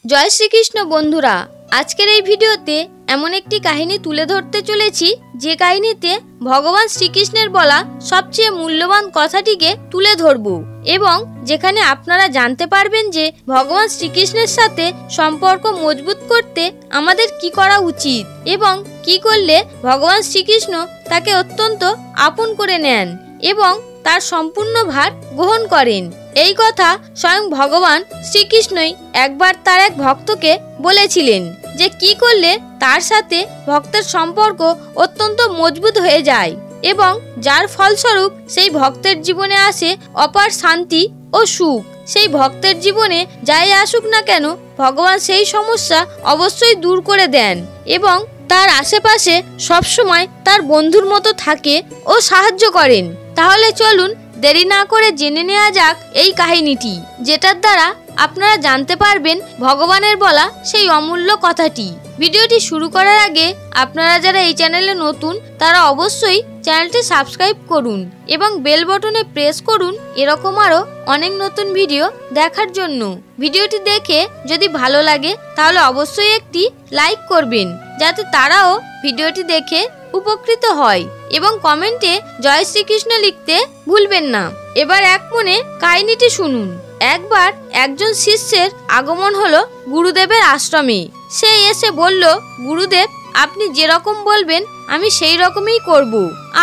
জয় শ্রীকৃষ্ণ বন্ধুরা, আজকের এই ভিডিওতে এমন একটি কাহিনী তুলে ধরতে চলেছি যে কাহিনীতে ভগবান শ্রীকৃষ্ণের বলা সবচেয়ে মূল্যবান কথাটিকে তুলে ধরব এবং যেখানে আপনারা জানতে পারবেন যে ভগবান শ্রীকৃষ্ণের সাথে সম্পর্ক মজবুত করতে আমাদের কি করা উচিত এবং কি করলে ভগবান শ্রীকৃষ্ণ তাকে অত্যন্ত আপন করে নেন এবং তার সম্পূর্ণ ভার গ্রহণ করেন। এই কথা স্বয়ং ভগবান শ্রীকৃষ্ণই একবার তার এক ভক্তকে বলেছিলেন যে কি করলে তার সাথে ভক্তের সম্পর্ক অত্যন্ত মজবুত হয়ে যায় এবং যার ফলস্বরূপ সেই ভক্তের জীবনে আসে অপার শান্তি ও সুখ। সেই ভক্তের জীবনে যাই আসুক না কেন ভগবান সেই সমস্যা অবশ্যই দূর করে দেন এবং তার আশেপাশে সবসময় তার বন্ধুর মতো থাকে ও সাহায্য করেন। তাহলে চলুন দেরি না করে জেনে নেওয়া যাক এই কাহিনীটি, যেটার দ্বারা আপনারা জানতে পারবেন ভগবানের বলা সেই অমূল্য কথাটি। ভিডিওটি শুরু করার আগে আপনারা যারা এই চ্যানেলে নতুন তারা অবশ্যই চ্যানেলটি সাবস্ক্রাইব করুন এবং বেল বটনে প্রেস করুন এরকম আরও অনেক নতুন ভিডিও দেখার জন্য। ভিডিওটি দেখে যদি ভালো লাগে তাহলে অবশ্যই একটি লাইক করবেন যাতে তারাও ভিডিওটি দেখে উপকৃত হয় এবং কমেন্টে জয় শ্রীকৃষ্ণ লিখতে ভুলবেন না। এবার এক মনে কাহিনীটি শুনুন। একবার একজন শিষ্যের আগমন হলো গুরুদেবের আশ্রমে। সে এসে বলল, গুরুদেব আপনি যেরকম বলবেন আমি সেই রকমই করব,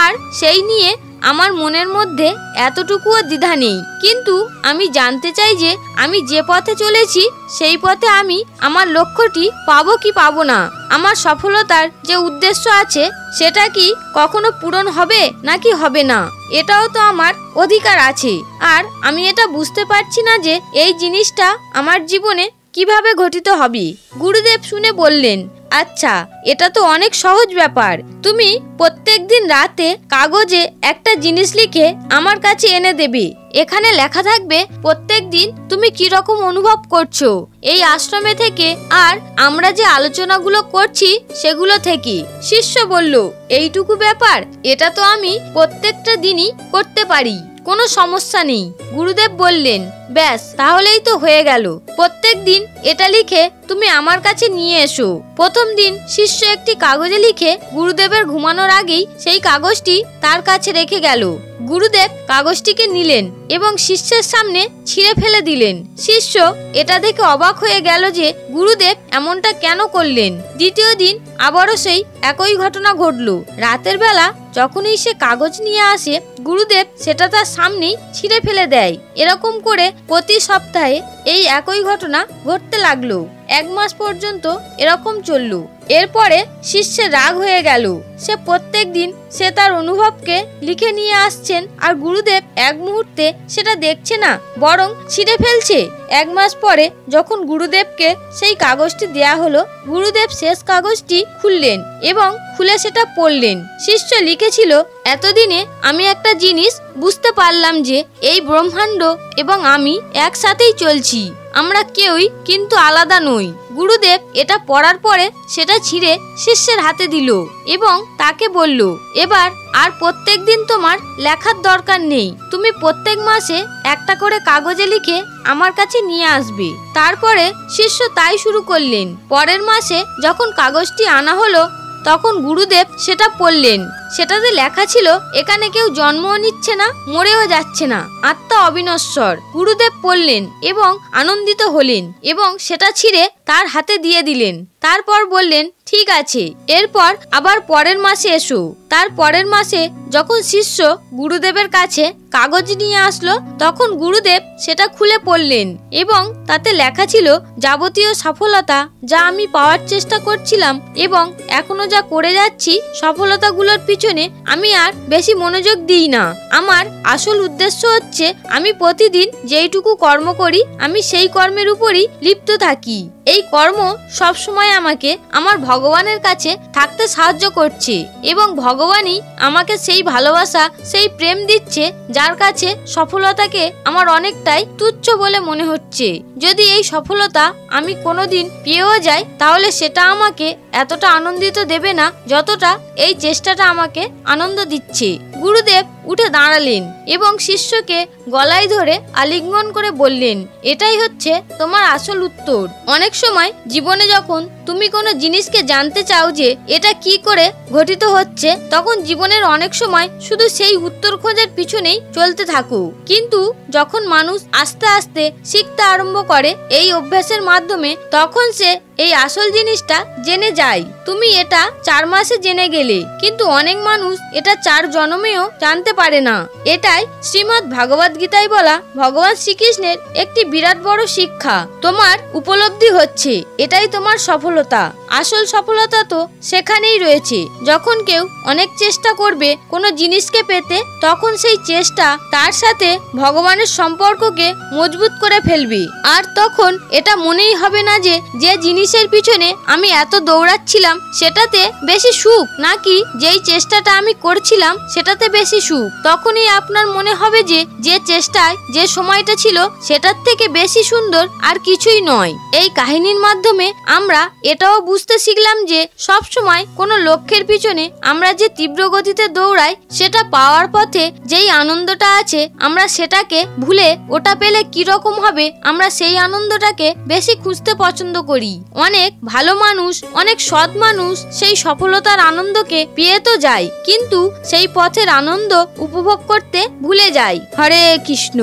আর সেই নিয়ে আমার মনের মধ্যে এতটুকুও দ্বিধা নেই, কিন্তু আমি জানতে চাই যে আমি যে পথে চলেছি সেই পথে আমি আমার লক্ষ্যটি পাবো কি পাবো না। আমার সফলতার যে উদ্দেশ্য আছে সেটা কি কখনো পূরণ হবে নাকি হবে না, এটাও তো আমার অধিকার আছে। আর আমি এটা বুঝতে পারছি না যে এই জিনিসটা আমার জীবনে কিভাবে ঘটিত হবে। গুরুদেব শুনে বললেন, আচ্ছা এটা তো অনেক সহজ ব্যাপার। তুমি প্রত্যেক দিন রাতে কাগজে একটা জিনিস লিখে আমার কাছে এনে দেবে। এখানে লেখা থাকবে প্রত্যেক দিন তুমি কি রকম অনুভব করছো এই আশ্রমে থেকে আর আমরা যে আলোচনাগুলো করছি সেগুলো থেকে। শিষ্য বলল, এইটুকু ব্যাপার, এটা তো আমি প্রত্যেকটা দিনই করতে পারি, কোনো সমস্যা নেই। গুরুদেব বললেন, ব্যাস তাহলেই তো হয়ে গেল। প্রত্যেক দিন এটা লিখে তুমি আমার কাছে নিয়ে এসো। প্রথম দিন শিষ্য একটি কাগজে লিখে গুরুদেবের ঘুমানোর আগেই সেই কাগজটি তার কাছে রেখে গেল। গুরুদেব কাগজটিকে নিলেন এবং শিষ্যের সামনে ছিঁড়ে ফেলে দিলেন। শিষ্য এটা দেখে অবাক হয়ে গেল যে গুরুদেব এমনটা কেন করলেন। দ্বিতীয় দিন আবারও সেই একই ঘটনা ঘটল। রাতের বেলা যখনই সে কাগজ নিয়ে আসে গুরুদেব সেটা তার সামনেই ছিঁড়ে ফেলে দেয়। এরকম করে প্রতি সপ্তাহে এই একই ঘটনা ঘটতে লাগলো। 1 মাস পর্যন্ত এরকম চলল। এরপরে শিষ্যের রাগ হয়ে গেল। সে প্রত্যেক দিন সে তার অনুভবকে লিখে নিয়ে আসছেন আর গুরুদেব এক মুহূর্তে সেটা দেখছে না, বরং ছিঁড়ে ফেলছে। 1 মাস পরে যখন গুরুদেবকে সেই কাগজটি দেয়া হলো, গুরুদেব শেষ কাগজটি খুললেন এবং খুলে সেটা পড়লেন। শিষ্য লিখেছিল, এতদিনে আমি একটা জিনিস বুঝতে পারলাম যে এই ব্রহ্মাণ্ড এবং আমি একসাথেই চলছি, আমরা কেউই কিন্তু আলাদা নই। গুরুদেব এটা পড়ার পরে সেটা ছিঁড়ে শিষ্যের হাতে দিল এবং তাকে বলল, এবার আর প্রত্যেক দিন তোমার লেখার দরকার নেই, তুমি প্রত্যেক মাসে একটা করে কাগজে লিখে আমার কাছে নিয়ে আসবে। তারপরে শিষ্য তাই শুরু করলেন। পরের মাসে যখন কাগজটি আনা হলো তখন গুরুদেব সেটা পড়লেন। সেটাতে লেখা ছিল, এখানে কেউ জন্মও নিচ্ছে না, মরেও যাচ্ছে না, আত্মা অবিনশ্বর। গুরুদেব পড়লেন এবং আনন্দিত হলেন এবং সেটা ছিঁড়ে তার হাতে দিয়ে দিলেন। তারপর বললেন, ঠিক আছে, এরপর আবার পরের মাসে এসো। তার পরের মাসে যখন শিষ্য গুরুদেবের কাছে কাগজ নিয়ে আসলো তখন গুরুদেব সেটা খুলে পড়লেন এবং তাতে লেখা ছিল, যাবতীয় সফলতা যা আমি পাওয়ার চেষ্টা করছিলাম এবং এখনো যা করে যাচ্ছি সফলতাগুলোর পিছনে আমি আর বেশি মনোযোগ দিই না। আমার আসল উদ্দেশ্য হচ্ছে আমি প্রতিদিন যেইটুকু কর্ম করি আমি সেই কর্মের উপরই লিপ্ত থাকি। এই কর্ম সব সময় আমাকে আমার ভগবানের কাছে থাকতে সাহায্য করছে এবং ভগবানই আমাকে সেই ভালোবাসা সেই প্রেম দিচ্ছে যার কাছে সফলতাকে আমার অনেকটাই তুচ্ছ বলে মনে হচ্ছে। যদি এই সফলতা আমি কোনোদিন পেয়েও যাই তাহলে সেটা আমাকে এতটা আনন্দিত দেবে না যতটা এই চেষ্টাটা আমাকে আনন্দ দিচ্ছে। গুরুদেব উঠে দাঁড়ালেন এবং শিষ্যকে গলায় ধরে আলিঙ্গন করে বললেন, এটাই হচ্ছে তোমার আসল উত্তর। অনেক সময় জীবনে যখন তুমি কোনো জিনিসকে জানতে চাও যে এটা কি করে ঘটিত হচ্ছে, তখন জীবনের অনেক সময় শুধু সেই উত্তর খোঁজার পিছনেই চলতে থাকো। কিন্তু যখন মানুষ আস্তে আস্তে শিখতে আরম্ভ করে এই অভ্যাসের মাধ্যমে, তখন সে এই আসল জিনিসটা জেনে যায়। তুমি এটা 4 মাসে জেনে গেলে, কিন্তু অনেক মানুষ এটা 4 জন্মেও জানতে পারে না। এটাই শ্রীমদ্ ভাগবত গীতায় বলা ভগবান শ্রীকৃষ্ণের একটি বিরাট বড় শিক্ষা। তোমার উপলব্ধি হচ্ছে, এটাই তোমার সফলতা। আসল সফলতা তো সেখানেই রয়েছে। যখন কেউ অনেক চেষ্টা করবে কোনো জিনিসকে পেতে, তখন সেই চেষ্টা তার সাথে ভগবানের সম্পর্ককে মজবুত করে ফেলবে। আর তখন এটা মনেই হবে না যে যে জিনিসের পিছনে আমি এত দৌড়াচ্ছিলাম সেটাতে বেশি সুখ, নাকি যেই চেষ্টাটা আমি করছিলাম সেটাতে বেশি সুখ। তখনই আপনার মনে হবে যে যে চেষ্টায় যে সময়টা ছিল সেটার থেকে বেশি সুন্দর আর কিছুই নয়। এই কাহিনীর মাধ্যমে আমরা এটাও বুঝতে শিখলাম যে সব সময় কোনো লক্ষ্যের পিছনে আমরা যে তীব্র গতিতে দৌড়াই, সেটা পাওয়ার পথে যেই আনন্দটা আছে আমরা সেটাকে ভুলে ওটা পেলে কিরকম হবে, আমরা সেই আনন্দটাকে বেশি খুঁজতে পছন্দ করি। অনেক ভালো মানুষ, অনেক সৎ মানুষ সেই সফলতার আনন্দকে পেয়ে তো যায়, কিন্তু সেই পথের আনন্দ উপভোগ করতে ভুলে যায়। হরে কৃষ্ণ।